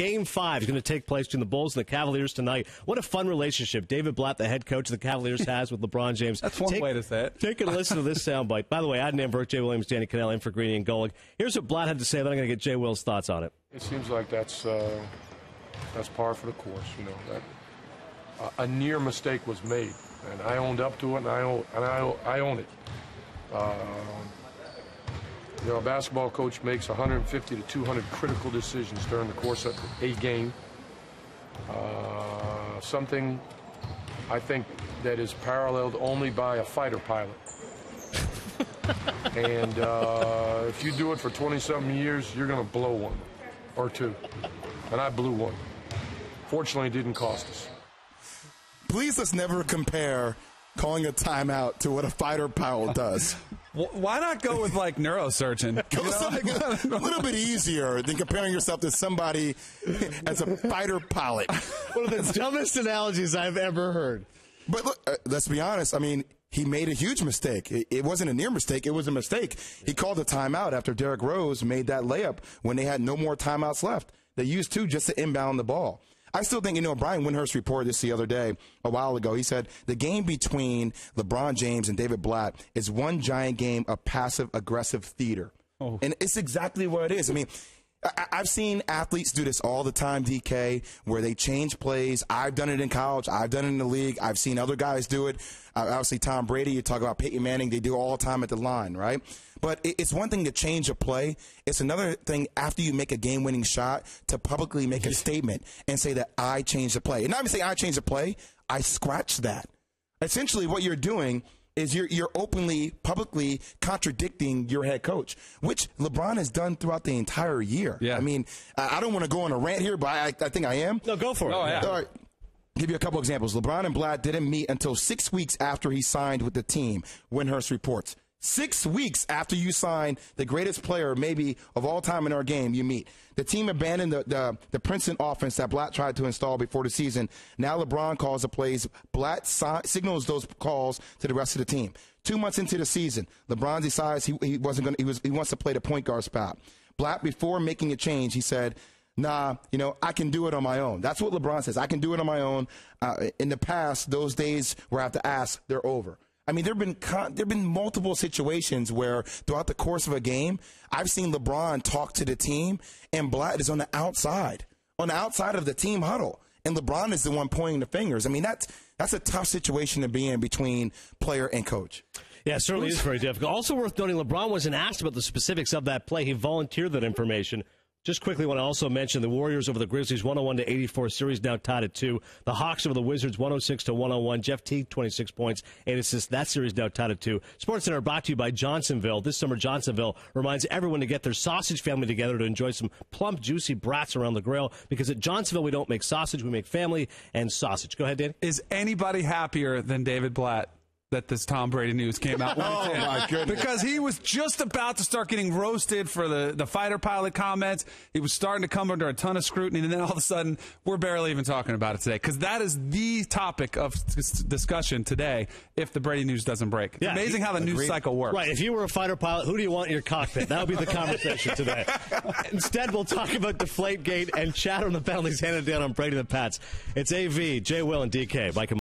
Game 5 is going to take place between the Bulls and the Cavaliers tonight. What a fun relationship David Blatt, the head coach of the Cavaliers, has with LeBron James. That's one way to say it. Take a listen to this soundbite. By the way, Adnan Burke, Jay Williams, Danny Cannell, in for Greeny and Golick. Here's what Blatt had to say, then I'm going to get Jay Will's thoughts on it. It seems like that's par for the course. That a near mistake was made, and I owned up to it, and I own it. A basketball coach makes 150 to 200 critical decisions during the course of a game. Something I think that is paralleled only by a fighter pilot. And if you do it for 20-something years, you're going to blow one or two. And I blew one. Fortunately, it didn't cost us. Please, let's never compare calling a timeout to what a fighter pilot does. Why not go with, like, neurosurgeon? Go something a little bit easier than comparing yourself to somebody as a fighter pilot. One of the dumbest analogies I've ever heard. But look, let's be honest. I mean, he made a huge mistake. It wasn't a near mistake. It was a mistake. He called a timeout after Derrick Rose made that layup when they had no more timeouts left. They used two just to inbound the ball. I still think, Brian Windhurst reported this the other day, a while ago. He said the game between LeBron James and David Blatt is one giant game of passive-aggressive theater. Oh. And it's exactly what it is. I mean, I've seen athletes do this all the time, DK, where they change plays. I've done it in college. I've done it in the league. I've seen other guys do it. Obviously, Tom Brady, you talk about Peyton Manning, they do it all the time at the line, right? But it's one thing to change a play. It's another thing after you make a game-winning shot to publicly make a statement and say that I changed the play. And not even say I changed the play, I scratched that. Essentially, what you're doing is you're openly, publicly contradicting your head coach, which LeBron has done throughout the entire year. Yeah. I mean, I don't want to go on a rant here, but I think I am. No, go for it. Oh, yeah. All right. Give you a couple examples. LeBron and Blatt didn't meet until 6 weeks after he signed with the team, Windhurst reports. 6 weeks after you sign the greatest player maybe of all time in our game, you meet. The team abandoned the Princeton offense that Blatt tried to install before the season. Now LeBron calls the plays. Blatt signals those calls to the rest of the team. 2 months into the season, LeBron decides he wants to play the point guard spot. Blatt, before making a change, he said, nah, I can do it on my own. That's what LeBron says. I can do it on my own. In the past, those days where I have to ask, they're over. I mean, there have been multiple situations where throughout the course of a game, I've seen LeBron talk to the team, and Blatt is on the outside of the team huddle, and LeBron is the one pointing the fingers. I mean, that's a tough situation to be in between player and coach. Yeah, it certainly is very difficult. Also worth noting, LeBron wasn't asked about the specifics of that play. He volunteered that information. Just quickly want to also mention the Warriors over the Grizzlies, 101-84 series, now tied at 2. The Hawks over the Wizards, 106-101. Jeff Teague, 26 points, 8 assists. That series now tied at 2. SportsCenter brought to you by Johnsonville. This summer, Johnsonville reminds everyone to get their sausage family together to enjoy some plump, juicy brats around the grill. Because at Johnsonville, we don't make sausage, we make family and sausage. Go ahead, Dan. Is anybody happier than David Blatt that this Tom Brady news came out? Oh, my goodness. Because he was just about to start getting roasted for the fighter pilot comments. He was starting to come under a ton of scrutiny, and then all of a sudden, we're barely even talking about it today. Because that is the topic of discussion today if the Brady news doesn't break. It's amazing how the news cycle works. Right. If you were a fighter pilot, who do you want in your cockpit? That would be the conversation today. Instead, we'll talk about Deflategate and chat on the penalties handed down on Brady and the Pats. It's AV, Jay Will, and DK. Mike and